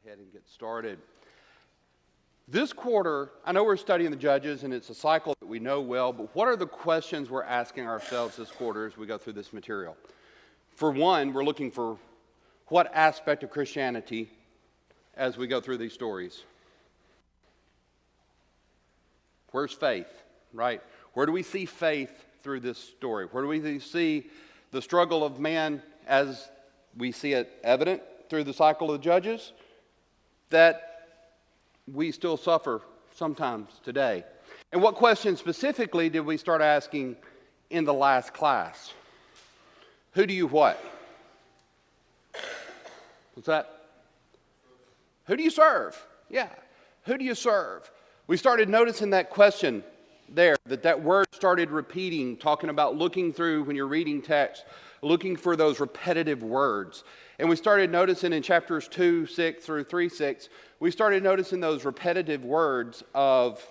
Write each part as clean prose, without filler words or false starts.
Ahead and get started. This quarter, I know we're studying the Judges, and it's a cycle that we know well, but what are the questions we're asking ourselves this quarter as we go through this material? For one, we're looking for what aspect of Christianity as we go through these stories. Where's faith, right? Where do we see faith through this story? Where do we see the struggle of man as we see it evident through the cycle of the Judges, that we still suffer sometimes today? And what questions specifically did we start asking in the last class? Who do you what? What's that? Who do you serve? Yeah. Who do you serve? We started noticing that question there, that word started repeating, talking about looking through when you're reading text, looking for those repetitive words. And we started noticing in chapters 2:6 through 3:6, we started noticing those repetitive words of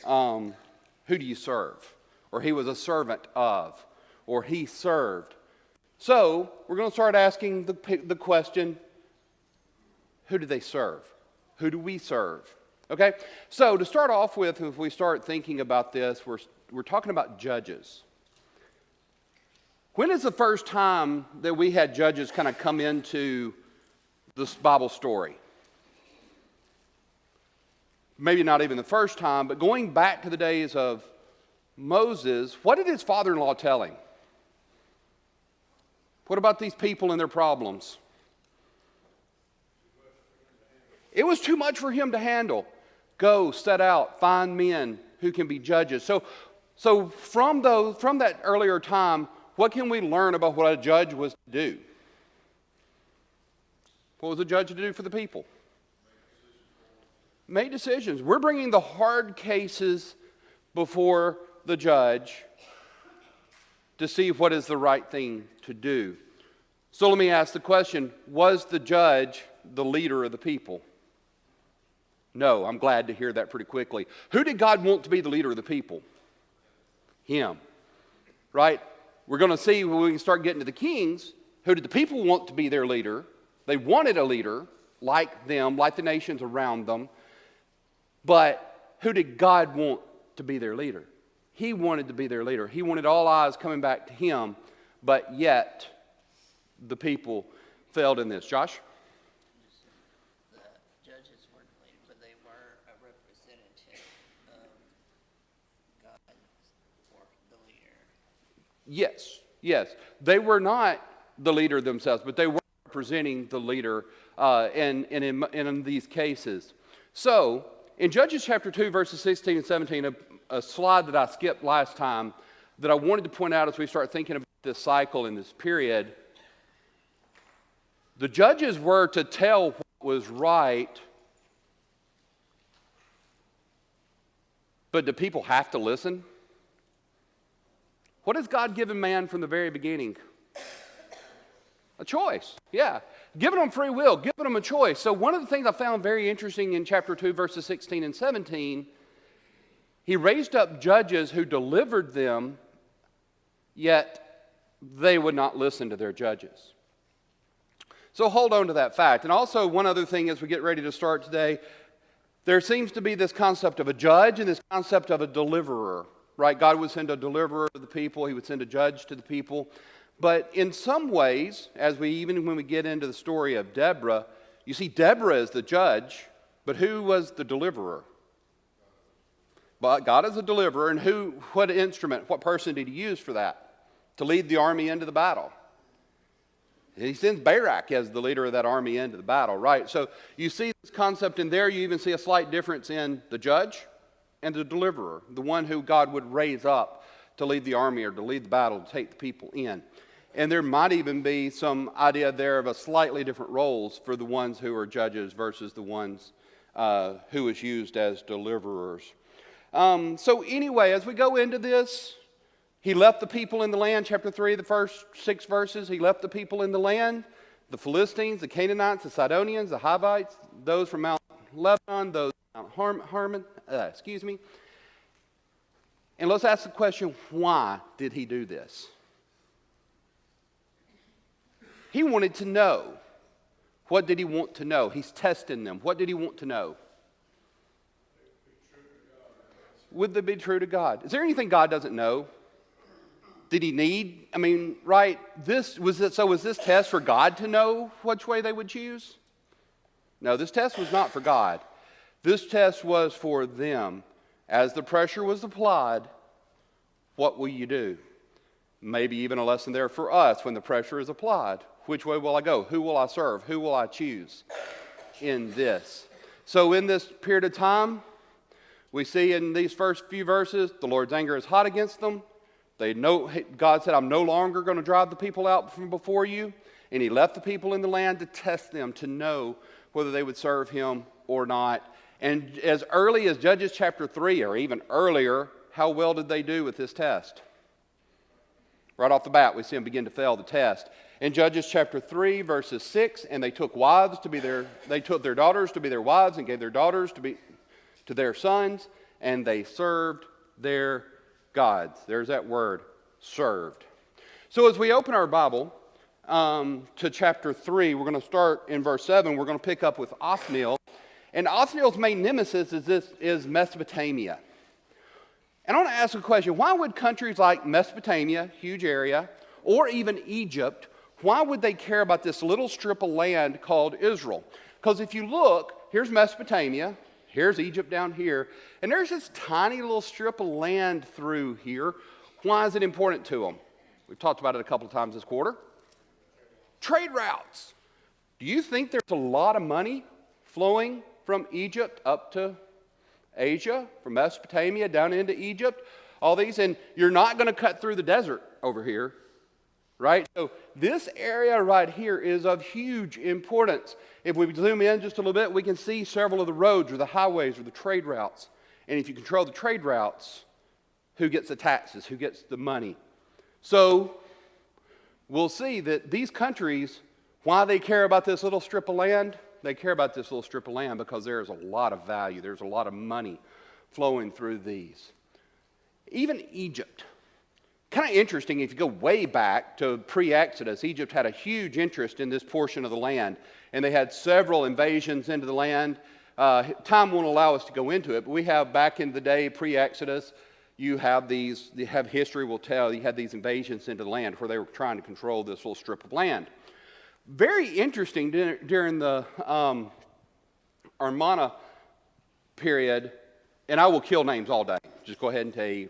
who do you serve? Or he was a servant of, or he served. So we're going to start asking the question, who do they serve? Who do we serve? Okay, so to start off with, if we start thinking about this, we're talking about judges. When is the first time that we had judges kind of come into this Bible story? Maybe not even the first time, but going back to the days of Moses, what did his father-in-law tell him? What about these people and their problems? It was too much for him to handle. Go, set out, find men who can be judges. So from that earlier time, what can we learn about what a judge was to do? What was a judge to do for the people? Make decisions. We're bringing the hard cases before the judge to see what is the right thing to do. So let me ask the question, was the judge the leader of the people? No, I'm glad to hear that pretty quickly. Who did God want to be the leader of the people? Him, right? We're going to see when we start getting to the kings, who did the people want to be their leader? They wanted a leader like them, like the nations around them. But who did God want to be their leader? He wanted to be their leader. He wanted all eyes coming back to him, but yet the people failed in this. Josh? The judges weren't leaders, but they were a representative of God or the leader. Yes. They were not the leader themselves, but they were representing the leader in these cases. So, in Judges chapter 2, verses 16 and 17, a slide that I skipped last time that I wanted to point out as we start thinking about this cycle in this period, the judges were to tell what was right, but do people have to listen? What has God given man from the very beginning? A choice, yeah. Giving them free will, giving them a choice. So one of the things I found very interesting in chapter 2, verses 16 and 17, he raised up judges who delivered them, yet they would not listen to their judges. So hold on to that fact. And also one other thing as we get ready to start today, there seems to be this concept of a judge and this concept of a deliverer, right? God would send a deliverer to the people. He would send a judge to the people. But in some ways, even when we get into the story of Deborah, you see Deborah as the judge, but who was the deliverer? But God is a deliverer, and what instrument, what person did he use for that? To lead the army into the battle. He sends Barak as the leader of that army into the battle, right? So you see this concept in there. You even see a slight difference in the judge and the deliverer, the one who God would raise up to lead the army or to lead the battle, to take the people in. And there might even be some idea there of a slightly different roles for the ones who are judges versus the ones who is used as deliverers. So anyway, as we go into this, he left the people in the land, chapter 3, the first 6 verses. He left the people in the land, the Philistines, the Canaanites, the Sidonians, the Hivites, those from Mount Lebanon, those from Mount Hermon, And let's ask the question, why did he do this? He wanted to know What did he want to know? He's testing them. What did he want to know? Would they be true to God? Is there anything God doesn't know? Did he need? I mean, right? Was this test for God to know which way they would choose? No, this test was not for God. This test was for them. As the pressure was applied, what will you do? Maybe even a lesson there for us when the pressure is applied. Which way will I go? Who will I serve? Who will I choose in this? So in this period of time, we see in these first few verses, the Lord's anger is hot against them. They know, God said, I'm no longer going to drive the people out from before you. And he left the people in the land to test them, to know whether they would serve him or not. And as early as Judges chapter 3, or even earlier, how well did they do with this test? Right off the bat, we see them begin to fail the test. In Judges chapter 3, verses 6, and they took their daughters to be their wives, and gave their daughters to their sons, and they served their gods. There's that word, served. So as we open our Bible to chapter 3, we're going to start in verse 7. We're going to pick up with Othniel. And Othniel's main nemesis is Mesopotamia. And I want to ask a question. Why would countries like Mesopotamia, huge area, or even Egypt, why would they care about this little strip of land called Israel? Because if you look, here's Mesopotamia, here's Egypt down here, and there's this tiny little strip of land through here. Why is it important to them? We've talked about it a couple of times this quarter. Trade routes. Do you think there's a lot of money flowing from Egypt up to Asia, from Mesopotamia down into Egypt, all these, and you're not going to cut through the desert over here, right? So this area right here is of huge importance. If we zoom in just a little bit, we can see several of the roads or the highways or the trade routes. And if you control the trade routes, who gets the taxes? Who gets the money? So we'll see that these countries, why they care about this little strip of land, they care about this little strip of land because there's a lot of value. There's a lot of money flowing through these. Even Egypt. Kind of interesting, if you go way back to pre-Exodus, Egypt had a huge interest in this portion of the land. And they had several invasions into the land. Time won't allow us to go into it, but we have back in the day, pre-Exodus, history will tell, you had these invasions into the land where they were trying to control this little strip of land. Very interesting during the Armana period, and I will kill names all day. Just go ahead and tell you.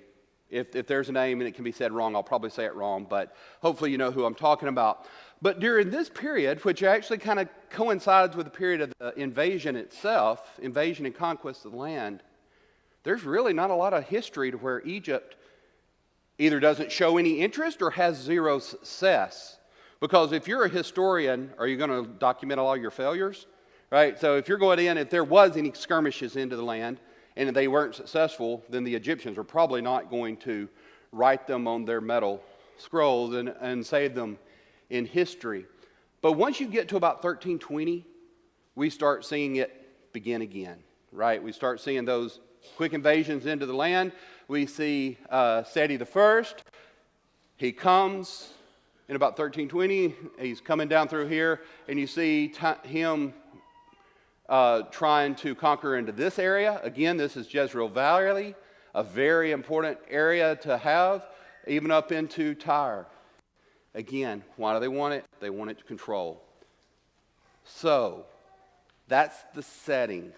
If there's a name and it can be said wrong, I'll probably say it wrong, but hopefully you know who I'm talking about. But during this period, which actually kind of coincides with the period of the invasion itself, invasion and conquest of the land, there's really not a lot of history to where Egypt either doesn't show any interest or has zero success. Because if you're a historian, are you going to document all your failures? Right? So if you're going in, if there was any skirmishes into the land and they weren't successful, then the Egyptians are probably not going to write them on their metal scrolls and save them in history. But once you get to about 1320, we start seeing it begin again. Right? We start seeing those quick invasions into the land. We see Seti I. He comes in about 1320, he's coming down through here, and you see him trying to conquer into this area. Again, this is Jezreel Valley, a very important area to have, even up into Tyre. Again, why do they want it? They want it to control. So, that's the setting.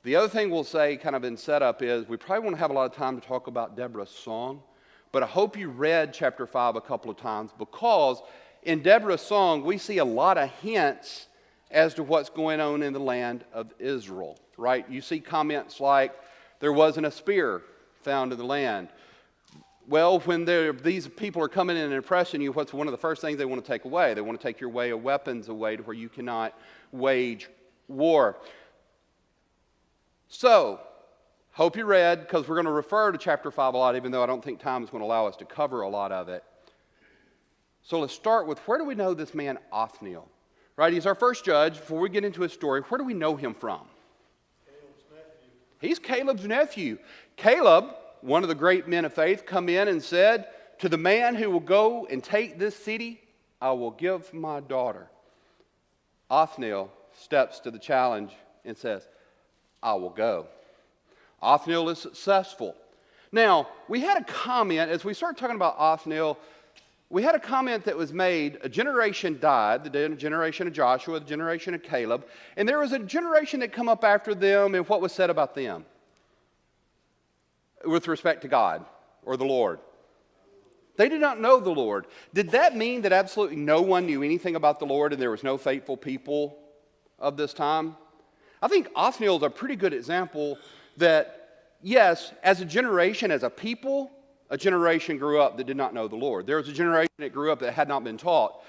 The other thing we'll say kind of in setup is we probably won't have a lot of time to talk about Deborah's song, but I hope you read chapter 5 a couple of times, because in Deborah's song we see a lot of hints as to what's going on in the land of Israel, right? You see comments like, there wasn't a spear found in the land. Well, when these people are coming in and oppressing you, what's one of the first things they want to take away? They want to take your way of weapons away to where you cannot wage war. So, hope you read, because we're going to refer to chapter 5 a lot, even though I don't think time is going to allow us to cover a lot of it. So let's start with, where do we know this man Othniel? Right, he's our first judge. Before we get into his story, where do we know him from? Caleb's nephew. He's Caleb's nephew. Caleb, one of the great men of faith, come in and said, to the man who will go and take this city, I will give my daughter. Othniel steps to the challenge and says, I will go. Othniel is successful. Now, we had a comment, as we started talking about Othniel, we had a comment that was made, a generation died, the generation of Joshua, the generation of Caleb, and there was a generation that come up after them, and what was said about them with respect to God or the Lord? They did not know the Lord. Did that mean that absolutely no one knew anything about the Lord and there was no faithful people of this time? I think Othniel is a pretty good example that, yes, as a generation, as a people, a generation grew up that did not know the Lord. There was a generation that grew up that had not been taught.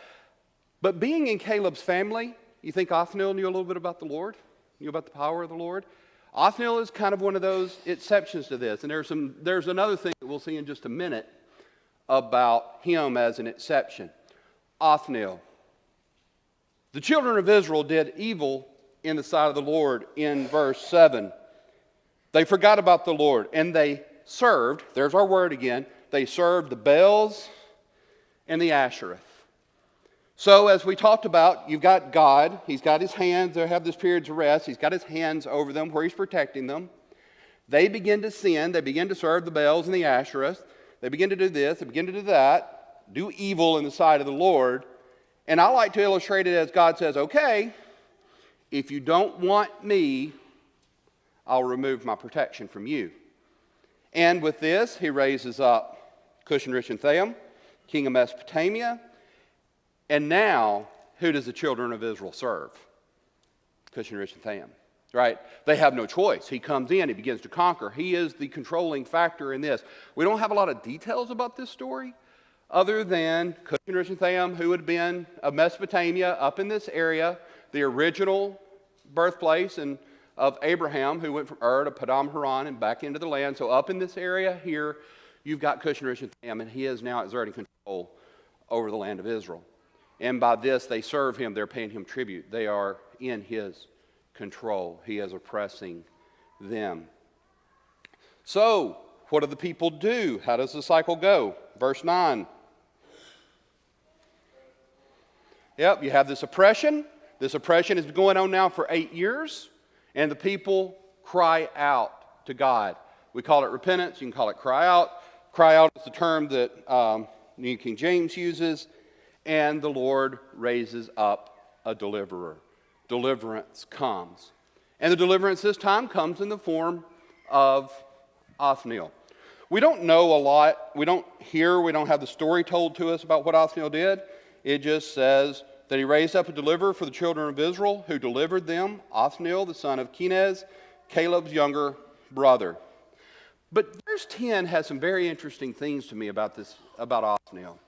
But being in Caleb's family, you think Othniel knew a little bit about the Lord? Knew about the power of the Lord? Othniel is kind of one of those exceptions to this. And there's another thing that we'll see in just a minute about him as an exception. Othniel. The children of Israel did evil in the sight of the Lord in verse 7. They forgot about the Lord and they served, there's our word again, they served the Baals and the Ashereth. So as we talked about, you've got God, he's got his hands, they have this period of rest, he's got his hands over them where he's protecting them. They begin to sin, they begin to serve the Baals and the Ashereth, they begin to do this, they begin to do that, do evil in the sight of the Lord. And I like to illustrate it as God says, okay, if you don't want me, I'll remove my protection from you. And with this, he raises up Cush-and-Rishathaim, king of Mesopotamia. And now, who does the children of Israel serve? Cush-and-Rishathaim, right? They have no choice. He comes in, he begins to conquer. He is the controlling factor in this. We don't have a lot of details about this story, other than Cush-and-Rishathaim, who had been of Mesopotamia up in this area, the original birthplace of Abraham, who went from Ur to Padam Haran and back into the land. So up in this area here, you've got Cush-and-Rishathaim, and he is now exerting control over the land of Israel. And by this, they serve him. They're paying him tribute. They are in his control. He is oppressing them. So, what do the people do? How does the cycle go? Verse 9. Yep, you have this oppression. This oppression has been going on now for 8 years. And the people cry out to God. We call it repentance. You can call it cry out. Cry out is the term that New King James uses. And the Lord raises up a deliverer. Deliverance comes. And the deliverance this time comes in the form of Othniel. We don't know a lot. We don't have the story told to us about what Othniel did. It just says that he raised up a deliverer for the children of Israel, who delivered them, Othniel, the son of Kenaz, Caleb's younger brother. But verse 10 has some very interesting things to me about Othniel.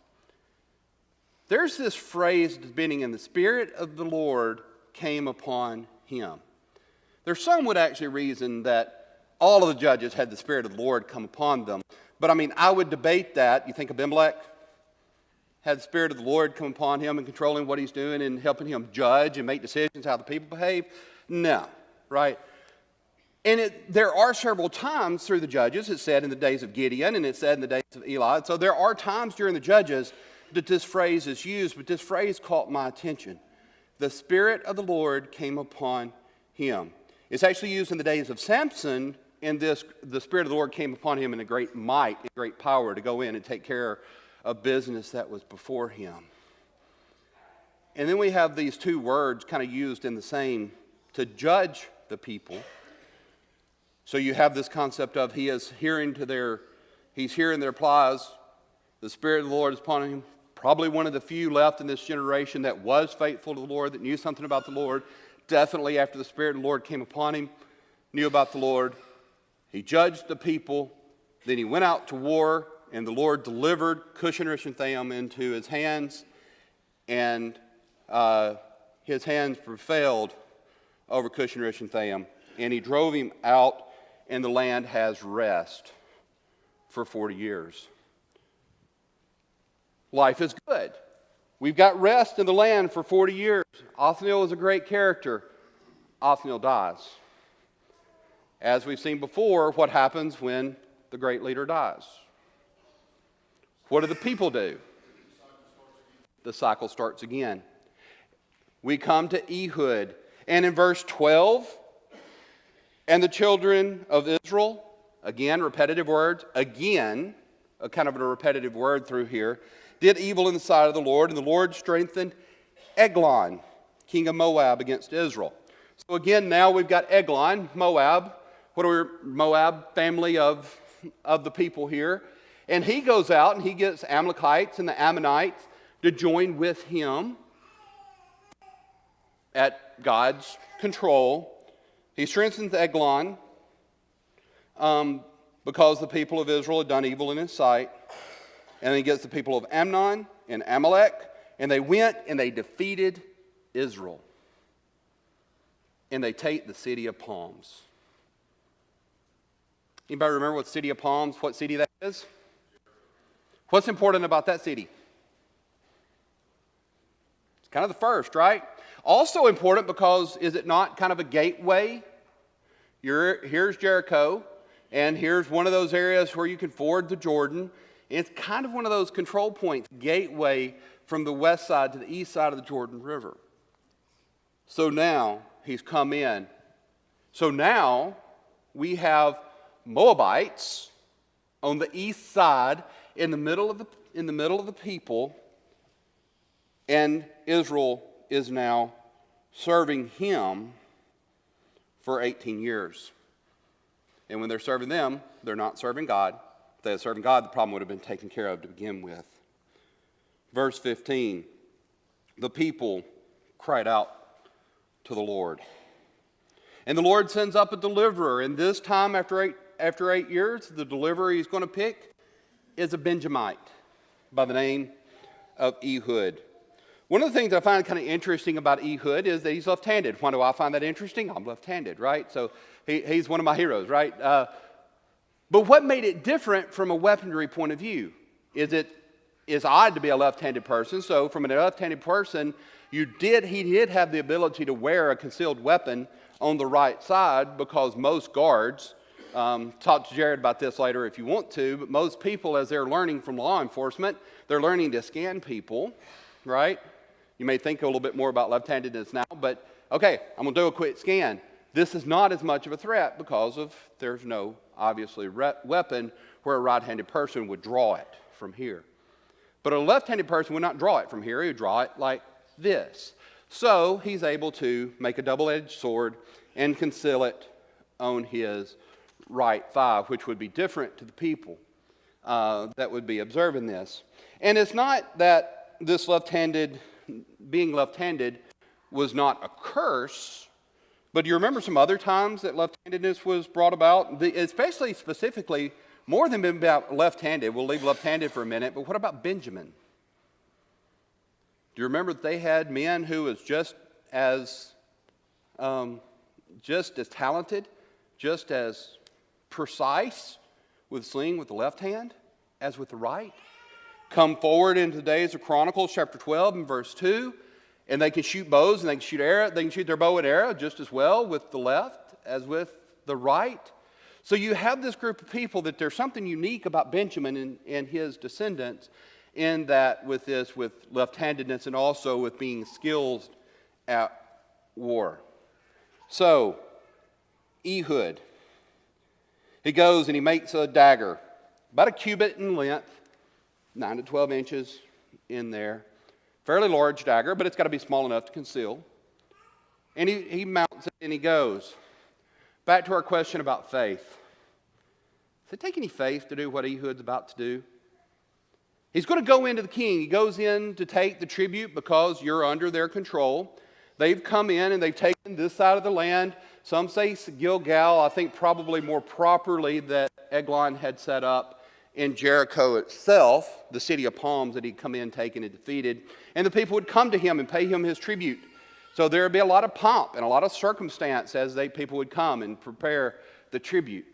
There's this phrase beginning, "in the Spirit of the Lord came upon him." There's some would actually reason that all of the judges had the Spirit of the Lord come upon them. But I would debate that. You think Abimelech had the Spirit of the Lord come upon him and controlling what he's doing and helping him judge and make decisions how the people behave? No, right? And there are several times through the Judges, it's said in the days of Gideon and it's said in the days of Eli. So there are times during the Judges that this phrase is used, but this phrase caught my attention. The Spirit of the Lord came upon him. It's actually used in the days of Samson, and the Spirit of the Lord came upon him in a great might, and great power to go in and take care of business that was before him. And then we have these two words kind of used in the same, to judge the people. So you have this concept of he's hearing their plies. The Spirit of the Lord is upon him. Probably one of the few left in this generation that was faithful to the Lord, that knew something about the Lord. Definitely after the Spirit of the Lord came upon him, knew about the Lord. He judged the people. Then he went out to war, and the Lord delivered Cush-and-Rishathaim into his hands. And his hands prevailed over Cush-and-Rishathaim. And he drove him out, and the land has rest for 40 years. Life is good. We've got rest in the land for 40 years. Othniel is a great character. Othniel dies. As we've seen before, what happens when the great leader dies? What do the people do? The cycle starts again. we come to Ehud. And in verse 12, and the children of Israel, again, repetitive words, again, a kind of a repetitive word through here, did evil in the sight of the Lord, and the Lord strengthened Eglon, king of Moab, against Israel. So again, now we've got Eglon, Moab. What are we, Moab family of the people here? And he goes out and he gets Amalekites and the Ammonites to join with him at God's control. He strengthens Eglon because the people of Israel had done evil in his sight. And then he gets the people of Ammon and Amalek, and they went and they defeated Israel. And they take the city of palms. Anybody remember what city of palms, what city that is? What's important about that city? It's kind of the first, right? Also important because is it not kind of a gateway? Here's Jericho, and here's one of those areas where you can ford the Jordan. It's kind of one of those control points, gateway from the west side to the east side of the Jordan River. So now he's come in. So now we have Moabites on the east side in the middle of the people, and Israel is now serving him for 18 years. And when they're serving them, they're not serving God. If they had served God, the problem would have been taken care of to begin with. Verse 15, the people cried out to the Lord. And the Lord sends up a deliverer, and this time after eight years, the deliverer he's going to pick is a Benjamite by the name of Ehud. One of the things I find kind of interesting about Ehud is that he's left-handed. Why do I find that interesting? I'm left-handed, right? So he's one of my heroes, right? But what made it different from a weaponry point of view is it is odd to be a left-handed person. So from a left-handed person, he did have the ability to wear a concealed weapon on the right side because most guards, talk to Jared about this later if you want to, but most people, as they're learning from law enforcement, they're learning to scan people, right? You may think a little bit more about left-handedness now, but okay, I'm going to do a quick scan. This is not as much of a threat because there's no, obviously, weapon where a right-handed person would draw it from here. But a left-handed person would not draw it from here. He would draw it like this. So he's able to make a double-edged sword and conceal it on his right thigh, which would be different to the people that would be observing this. And it's not that this being left-handed was not a curse, but do you remember some other times that left-handedness was brought about? Especially specifically, more than being about left-handed. We'll leave left-handed for a minute, but what about Benjamin? Do you remember that they had men who was just as talented, just as precise with slinging with the left hand as with the right? Come forward into the days of Chronicles chapter 12 and verse 2, and they can shoot bows and they can shoot arrow. They can shoot their bow and arrow just as well with the left as with the right. So you have this group of people that there's something unique about Benjamin and his descendants in that with left-handedness and also with being skilled at war. So, Ehud, he goes and he makes a dagger, about a cubit in length, 9 to 12 inches in there. Fairly large dagger, but it's got to be small enough to conceal. And he mounts it and he goes. Back to our question about faith. Does it take any faith to do what Ehud's about to do? He's going to go into the king. He goes in to take the tribute because you're under their control. They've come in and they've taken this side of the land. Some say Gilgal. I think probably more properly that Eglon had set up in Jericho itself, the city of palms that he'd come in, taken, and defeated. And the people would come to him and pay him his tribute. So there would be a lot of pomp and a lot of circumstance as people would come and prepare the tribute.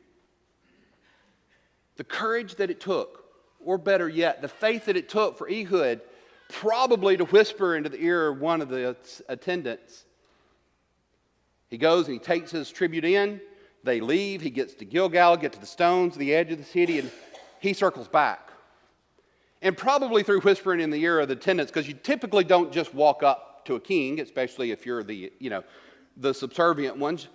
The courage that it took, or better yet, the faith that it took for Ehud probably to whisper into the ear of one of the attendants. He goes and he takes his tribute in. They leave. He gets to Gilgal, get to the stones, the edge of the city, and he circles back. And probably through whispering in the ear of the attendants, because you typically don't just walk up up to a king, especially if you're the subservient ones,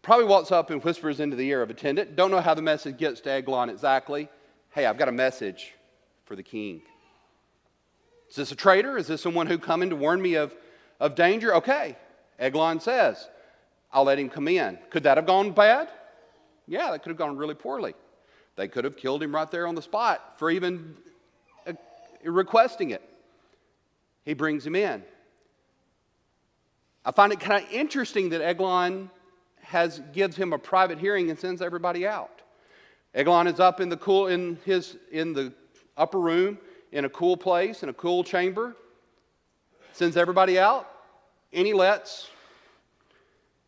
probably walks up and whispers into the ear of attendant. Don't know how the message gets to Eglon exactly. Hey, I've got a message for the king. Is this a traitor? Is this someone who come in to warn me of danger? Okay. Eglon says, I'll let him come in. Could that have gone bad? Yeah, that could have gone really poorly. They could have killed him right there on the spot for even requesting it. He brings him in. I find it kind of interesting that Eglon gives him a private hearing and sends everybody out. Eglon is up in the upper room in a cool place, in a cool chamber, sends everybody out, and he lets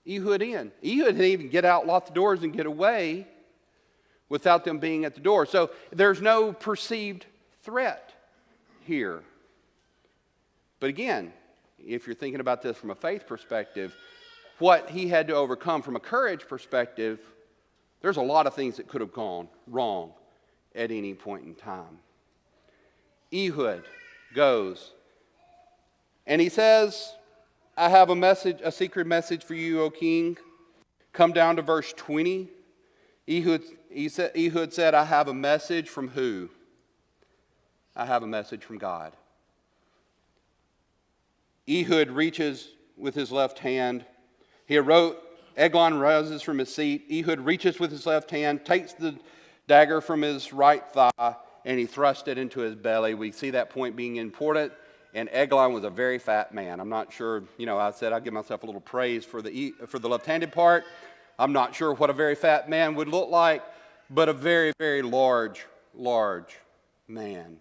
Ehud in. Ehud didn't even get out, lock the doors, and get away without them being at the door. So there's no perceived threat here. But again, if you're thinking about this from a faith perspective, what he had to overcome from a courage perspective, there's a lot of things that could have gone wrong at any point in time. Ehud goes and he says, I have a secret message for you, O king. Come down to verse 20. Ehud said, I have a message from who? I have a message from God. Ehud reaches with his left hand. Eglon rises from his seat. Ehud reaches with his left hand, takes the dagger from his right thigh, and he thrusts it into his belly. We see that point being important. And Eglon was a very fat man. I'm not sure, I said I'd give myself a little praise for the left-handed part. I'm not sure what a very fat man would look like, but a very, very large man.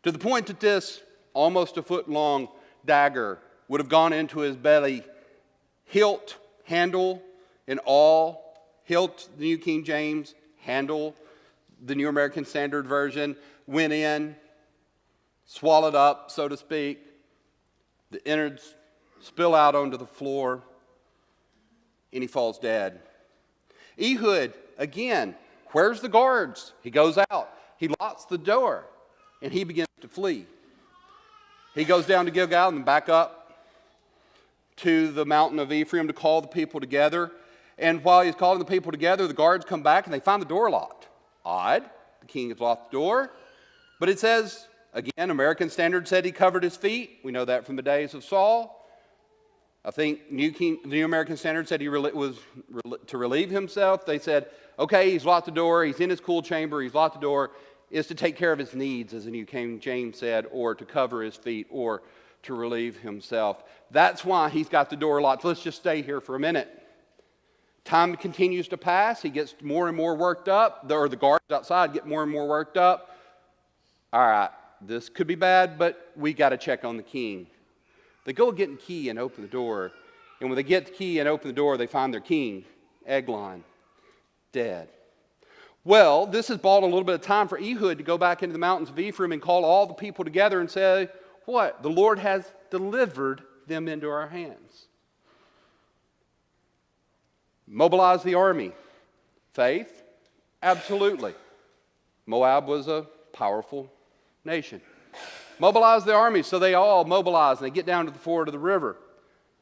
To the point that this almost a foot-long dagger would have gone into his belly, hilt, handle, and all. Hilt, the New King James, handle, the New American Standard Version, went in, swallowed up, so to speak. The innards spill out onto the floor, and he falls dead. Ehud, again, where's the guards? He goes out. He locks the door, and he begins to flee. He goes down to Gilgal and back up to the mountain of Ephraim to call the people together. And while he's calling the people together, the guards come back and they find the door locked. Odd. The king has locked the door. But it says, again, American Standard said he covered his feet. We know that from the days of Saul. I think the New American Standard said he was to relieve himself. They said, okay, he's locked the door. He's in his cool chamber. He's locked the door. Is to take care of his needs, as the New King James said, or to cover his feet, or to relieve himself. That's why he's got the door locked. Let's just stay here for a minute. Time continues to pass. He gets more and more worked up, or the guards outside get more and more worked up. All right, this could be bad, but we got to check on the king. They go get the key and open the door, and when they get the key and open the door, they find their king, Eglon, dead. Well, this has bought a little bit of time for Ehud to go back into the mountains of Ephraim and call all the people together and say, what? The Lord has delivered them into our hands. Mobilize the army. Faith? Absolutely. Moab was a powerful nation. Mobilize the army, so they all mobilize and they get down to the ford of the river.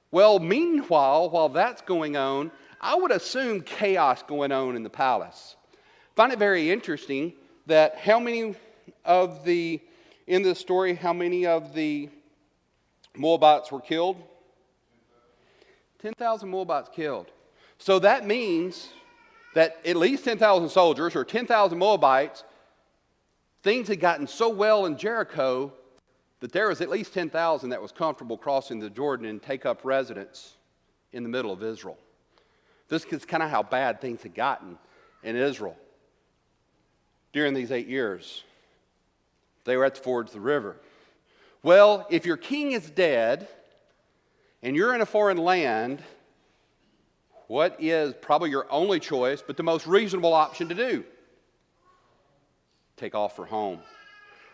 Well, meanwhile, while that's going on, I would assume chaos going on in the palace. Find it very interesting that in this story, how many of the Moabites were killed? 10,000 Moabites killed. So that means that at least 10,000 soldiers or 10,000 Moabites, things had gotten so well in Jericho that there was at least 10,000 that was comfortable crossing the Jordan and take up residence in the middle of Israel. This is kind of how bad things had gotten in Israel during these 8 years. They were at the fords of the river. Well, if your king is dead and you're in a foreign land, what is probably your only choice, but the most reasonable option to do? Take off for home.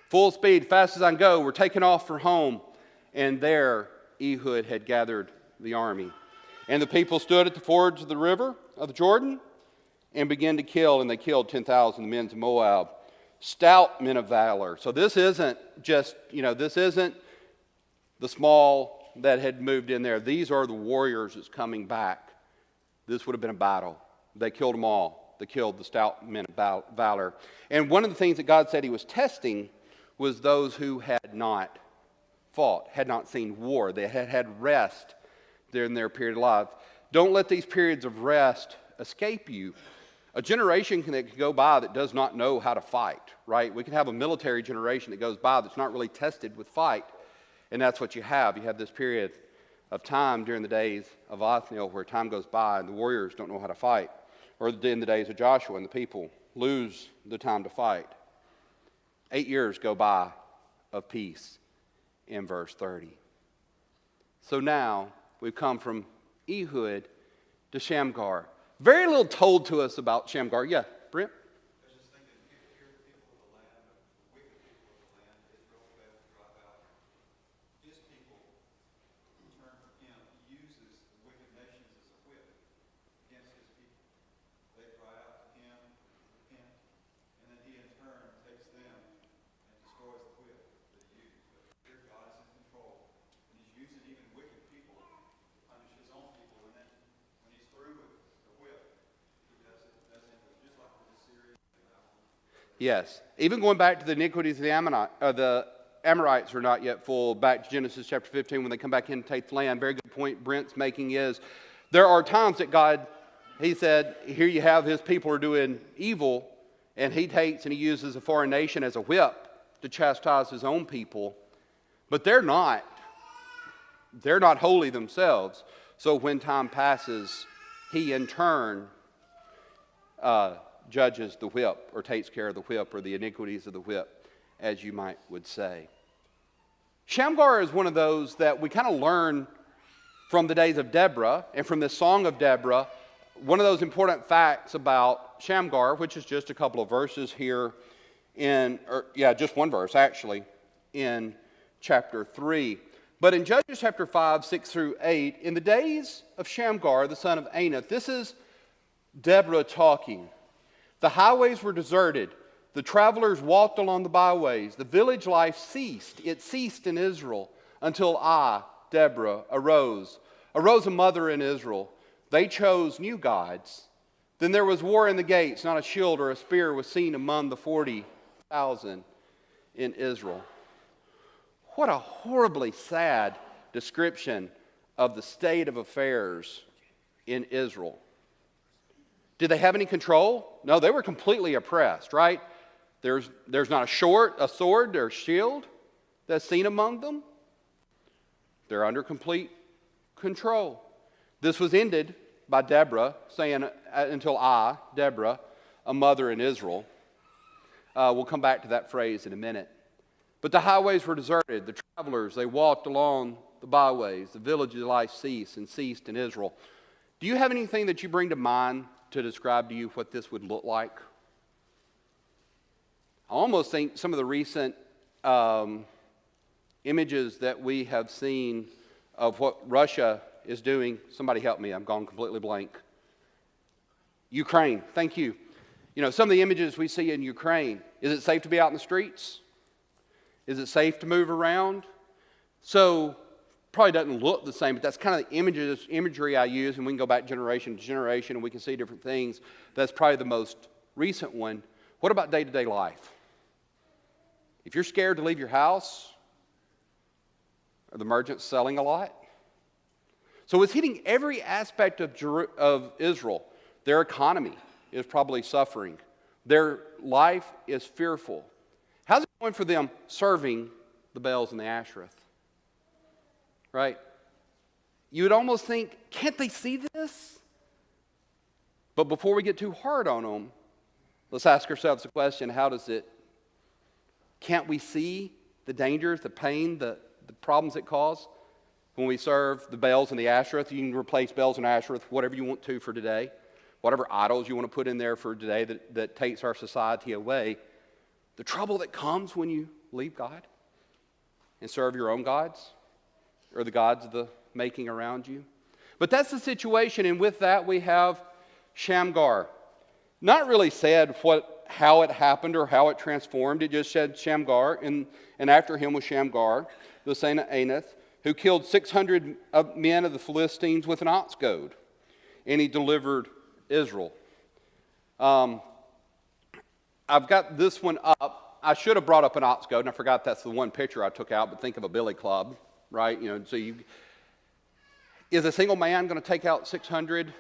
Full speed, fast as I can go, we're taking off for home. And there Ehud had gathered the army. And the people stood at the fords of the river of the Jordan and began to kill, and they killed 10,000 men of Moab. Stout men of valor. So this isn't just, this isn't the small, that had moved in there. These are the warriors that's coming back. This would have been a battle. They killed them all. They killed the stout men of valor. And one of the things that God said he was testing was those who had not fought, had not seen war. They had had rest during their period of life. Don't let these periods of rest escape you. A generation can go by that does not know how to fight, right? We can have a military generation that goes by that's not really tested with fight. And that's what you have. You have this period of time during the days of Othniel where time goes by and the warriors don't know how to fight. Or in the days of Joshua and the people lose the time to fight. 8 years go by of peace in verse 30. So now we've come from Ehud to Shamgar. Very little told to us about Shamgar. Yeah, Brent? I was just thinking, here the people of the land, the wicked people of the land, Israel, who have to drop out. His people turn from him. He uses the wicked nations as a whip against his people. They cry out to him, repent, and then he in turn takes them and destroys the whip that he used. But here God is in control, and he's using even wicked people to punish his own people. And then when he's through with the whip, he does it just like with the Syrians. Yes. Even going back to the iniquities of the Amorites are not yet full. Back to Genesis chapter 15 when they come back in and take the land. Very good point Brent's making is there are times that God, he said, here you have his people are doing evil, and he takes and he uses a foreign nation as a whip to chastise his own people. But they're not holy themselves. So when time passes, he in turn judges the whip or takes care of the whip or the iniquities of the whip, as you would say. Shamgar is one of those that we kind of learn from the days of Deborah and from the song of Deborah. One of those important facts about Shamgar, which is just a couple of verses here just one verse actually, in chapter 3. But in Judges chapter 5, 6 through 8, in the days of Shamgar, the son of Anath, this is Deborah talking. The highways were deserted. The travelers walked along the byways. The village life ceased. It ceased in Israel until I, Deborah, arose a mother in Israel. They chose new gods. Then there was war in the gates. Not a shield or a spear was seen among the 40,000 in Israel. What a horribly sad description of the state of affairs in Israel. Did they have any control? No, they were completely oppressed, right? There's not a sword or shield that's seen among them. They're under complete control. This was ended by Deborah saying, until I, Deborah, a mother in Israel. We'll come back to that phrase in a minute. But the highways were deserted. The travelers, they walked along the byways. The village of life ceased in Israel. Do you have anything that you bring to mind to describe to you what this would look like? I almost think some of the recent images that we have seen of what Russia is doing. Somebody help me, I'm gone completely blank. Ukraine, thank you. You know, some of the images we see in Ukraine. Is it safe to be out in the streets? Is it safe to move around? So, probably doesn't look the same, but that's kind of the imagery I use, and we can go back generation to generation and we can see different things. That's probably the most recent one. What about day-to-day life? If you're scared to leave your house, are the merchants selling a lot? So it's hitting every aspect of Israel. Their economy is probably suffering. Their life is fearful. How's it going for them serving the Baals and the Ashereth? Right? You would almost think, can't they see this? But before we get too hard on them, let's ask ourselves the question, can't we see the dangers, the pain, the problems it causes when we serve the Baals and the Ashereth? You can replace Baals and Ashereth whatever you want to for today, whatever idols you want to put in there for today that takes our society away. The trouble that comes when you leave God and serve your own gods or the gods of the making around you. But that's the situation, and with that we have Shamgar. Not really said how it happened or how it transformed. It just said Shamgar, and after him was Shamgar, the son of Anath, who killed 600 men of the Philistines with an ox goad, and he delivered Israel. I've got this one up. I should have brought up an ox goad, and I forgot that's the one picture I took out, but think of a billy club, right? Is a single man going to take out 600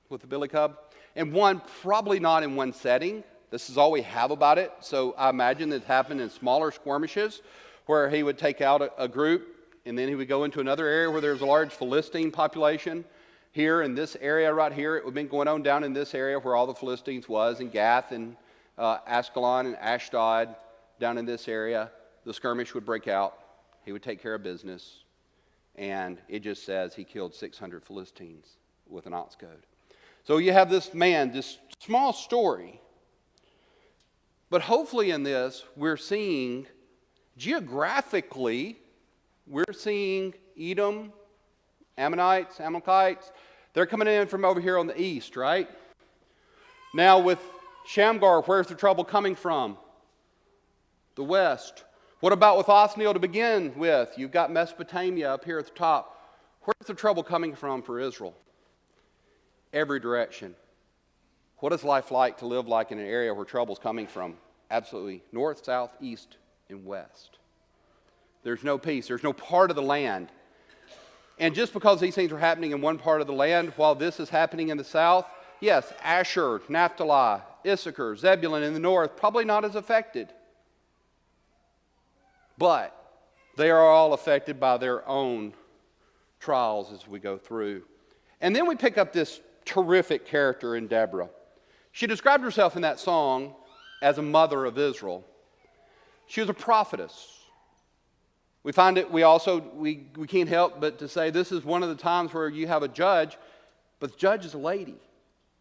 with a billy club? And one, probably not in one setting. This is all we have about it. So I imagine it happened in smaller skirmishes where he would take out a group, and then he would go into another area where there's a large Philistine population. Here in this area right here, it would have been going on down in this area where all the Philistines was, in Gath and Ascalon and Ashdod, down in this area. The skirmish would break out. He would take care of business. And it just says he killed 600 Philistines with an ox goad. So you have this man, this small story. But hopefully in this, we're seeing, geographically, we're seeing Edom, Ammonites, Amalekites. They're coming in from over here on the east, right? Now with Shamgar, where's the trouble coming from? The west. What about with Othniel to begin with? You've got Mesopotamia up here at the top. Where's the trouble coming from for Israel? Every direction. What is life like to live like in an area where trouble's coming from? Absolutely. North, south, east, and west. There's no peace. There's no part of the land. And just because these things are happening in one part of the land while this is happening in the south, yes, Asher, Naphtali, Issachar, Zebulun in the north, probably not as affected. But they are all affected by their own trials as we go through. And then we pick up this terrific character in Deborah. She described herself in that song as a mother of Israel. She was a prophetess. We find it, we can't help but to say this is one of the times where you have a judge, but the judge is a lady.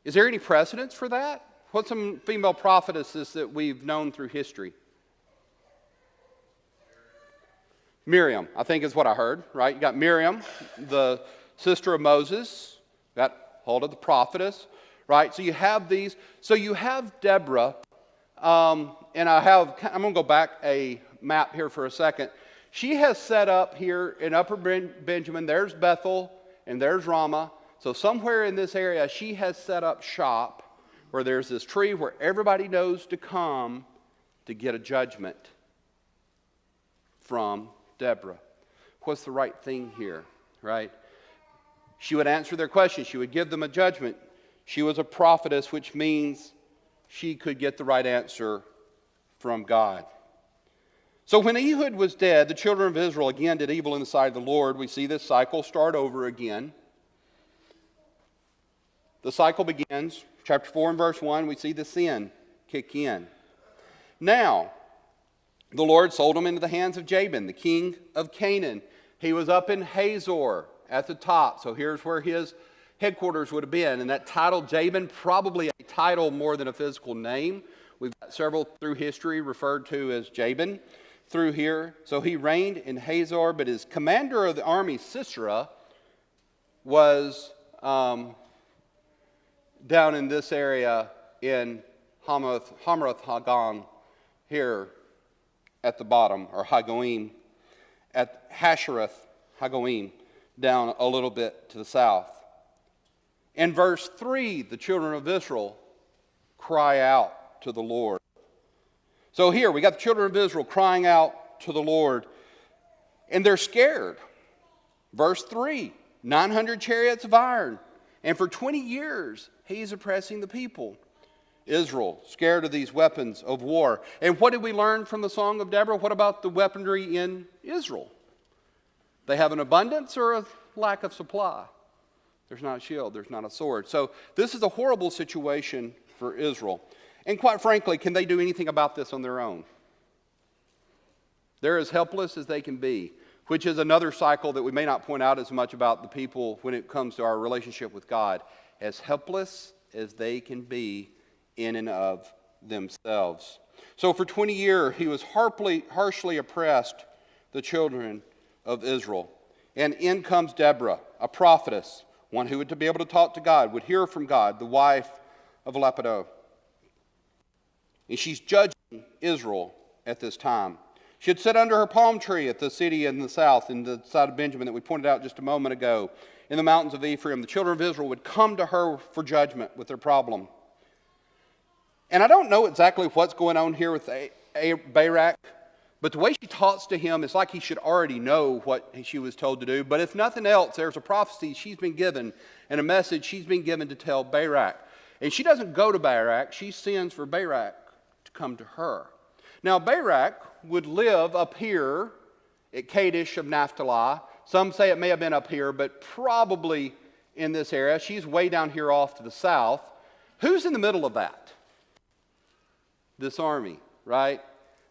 Is there any precedence for that? What's some female prophetesses that we've known through history? Miriam, I think is what I heard, right? You got Miriam, the sister of Moses, got hold of the prophetess, right? So you have these. So you have Deborah, and I'm going to go back a map here for a second. She has set up here in Upper Benjamin, there's Bethel, and there's Ramah. So somewhere in this area, she has set up shop where there's this tree where everybody knows to come to get a judgment from Deborah. What's the right thing here, right? She would answer their questions. She would give them a judgment. She was a prophetess, which means she could get the right answer from God. So when Ehud was dead, the children of Israel again did evil in the sight of the Lord. We see this cycle start over again. The cycle begins, chapter 4 and verse 1, we see the sin kick in. Now, the Lord sold him into the hands of Jabin, the king of Canaan. He was up in Hazor at the top, so here's where his headquarters would have been. And that title, Jabin, probably a title more than a physical name. We've got several through history referred to as Jabin through here. So he reigned in Hazor, but his commander of the army, Sisera, was down in this area in Hamath Hagan, here at the bottom, or Hagoim, at Hashereth Hagoim, down a little bit to the south. In verse 3, the children of Israel cry out to the Lord. So here, we got the children of Israel crying out to the Lord, and they're scared. Verse 3, 900 chariots of iron, and for 20 years, he's oppressing the people. Israel, scared of these weapons of war. And what did we learn from the Song of Deborah? What about the weaponry in Israel? They have an abundance or a lack of supply? There's not a shield, there's not a sword. So this is a horrible situation for Israel. And quite frankly, can they do anything about this on their own? They're as helpless as they can be, which is another cycle that we may not point out as much about the people when it comes to our relationship with God. As helpless as they can be in and of themselves. So for 20 years, he was harshly oppressed the children of Israel. And in comes Deborah, a prophetess, one who would be able to talk to God, would hear from God, the wife of Lapidoth. And she's judging Israel at this time. She'd sit under her palm tree at the city in the south, in the side of Benjamin that we pointed out just a moment ago, in the mountains of Ephraim. The children of Israel would come to her for judgment with their problem. And I don't know exactly what's going on here with Barak, but the way she talks to him, it's like he should already know what she was told to do. But if nothing else, there's a prophecy she's been given and a message she's been given to tell Barak. And she doesn't go to Barak, she sends for Barak to come to her. Now, Barak would live up here at Kadesh of Naphtali. Some say it may have been up here, but probably in this area. She's way down here off to the south. Who's in the middle of that? This army, right?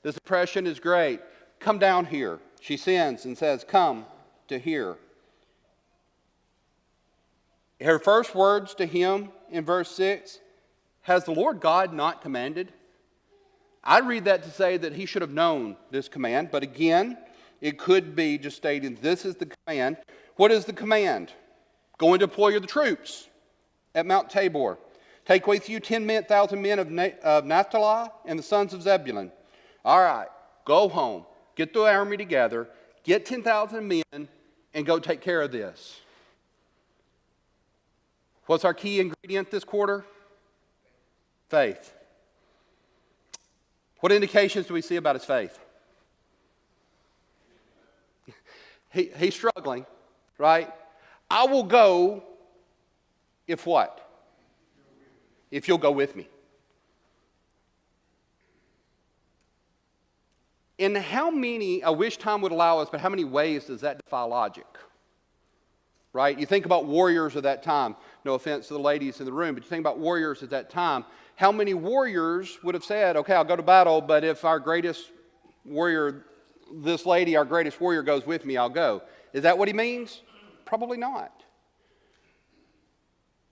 This oppression is great. Come down here. She sends and says, come to here. Her first words to him in verse 6, has the Lord God not commanded? I read that to say that he should have known this command, but again, it could be just stating this is the command. What is the command? Go and deploy the troops at Mount Tabor. Take with you 10,000 men of Naphtali and the sons of Zebulun. All right, go home, get the army together, get 10,000 men, and go take care of this. What's our key ingredient this quarter? Faith. What indications do we see about his faith? He's struggling, right? I will go if what? If you'll go with me. In how many, I wish time would allow us, but how many ways does that defy logic? Right? You think about warriors of that time. No offense to the ladies in the room, but you think about warriors at that time. How many warriors would have said, okay, I'll go to battle, but if our greatest warrior, this lady, our greatest warrior goes with me, I'll go. Is that what he means? Probably not.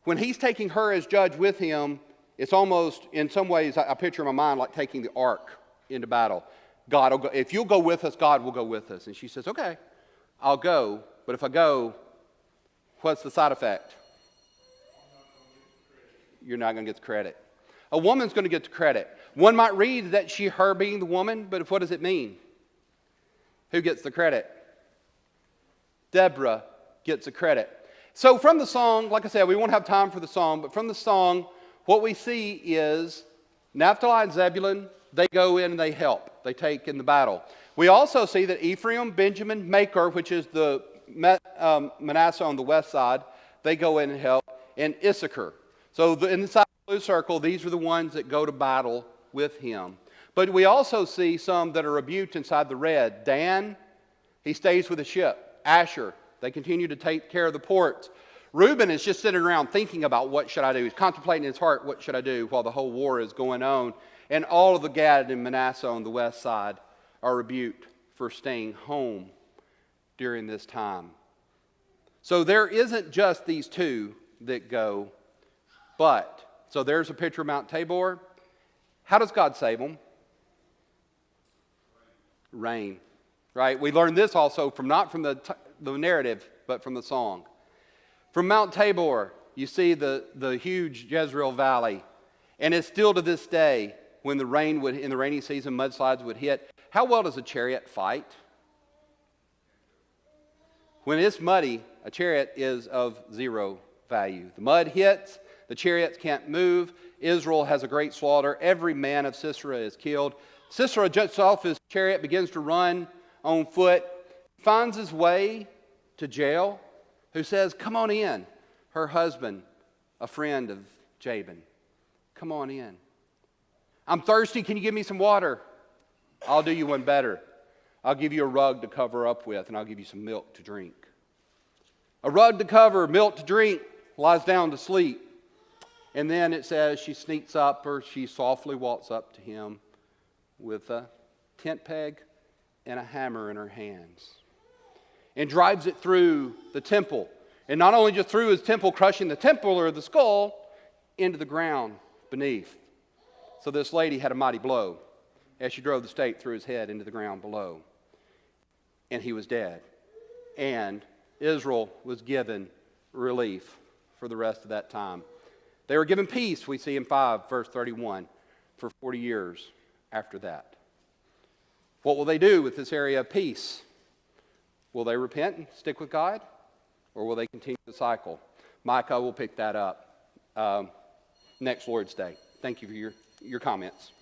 When he's taking her as judge with him, it's almost, in some ways, I picture in my mind like taking the ark into battle. God will go, if you'll go with us, God will go with us. And she says, okay, I'll go, but if I go, what's the side effect? You're not going to get the credit. A woman's going to get the credit. One might read that her being the woman, but what does it mean? Who gets the credit? Deborah gets the credit. So from the song, like I said, we won't have time for the song, but from the song, what we see is Naphtali and Zebulun, they go in and they help. They take in the battle. We also see that Ephraim, Benjamin, Machir, which is the Manasseh on the west side, they go in and help, and Issachar. So inside the blue circle, these are the ones that go to battle with him. But we also see some that are rebuked inside the red. Dan, he stays with the ship. Asher, they continue to take care of the ports. Reuben is just sitting around thinking about what should I do. He's contemplating in his heart, what should I do while the whole war is going on. And all of the Gad and Manasseh on the west side are rebuked for staying home during this time. So there isn't just these two that go, but, so there's a picture of Mount Tabor. How does God save them? Rain, right? We learned this also from not from the narrative, but from the song. From Mount Tabor, you see the huge Jezreel Valley, and it's still to this day when the rain would, in the rainy season, mudslides would hit. How well does a chariot fight? When it's muddy, a chariot is of zero value. The mud hits, the chariots can't move. Israel has a great slaughter. Every man of Sisera is killed. Sisera jumps off his chariot, begins to run on foot, finds his way to Jael, who says, come on in. Her husband, a friend of Jabin. Come on in. I'm thirsty. Can you give me some water? I'll do you one better. I'll give you a rug to cover up with, and I'll give you some milk to drink. A rug to cover, milk to drink, lies down to sleep. And then it says she sneaks up, or she softly walks up to him with a tent peg and a hammer in her hands and drives it through the temple. And not only just through his temple, crushing the temple or the skull, into the ground beneath. So this lady had a mighty blow as she drove the stake through his head into the ground below. And he was dead. And Israel was given relief for the rest of that time. They were given peace, we see in 5, verse 31, for 40 years after that. What will they do with this area of peace? Will they repent and stick with God? Or will they continue the cycle? Micah will pick that up next Lord's Day. Thank you for your comments.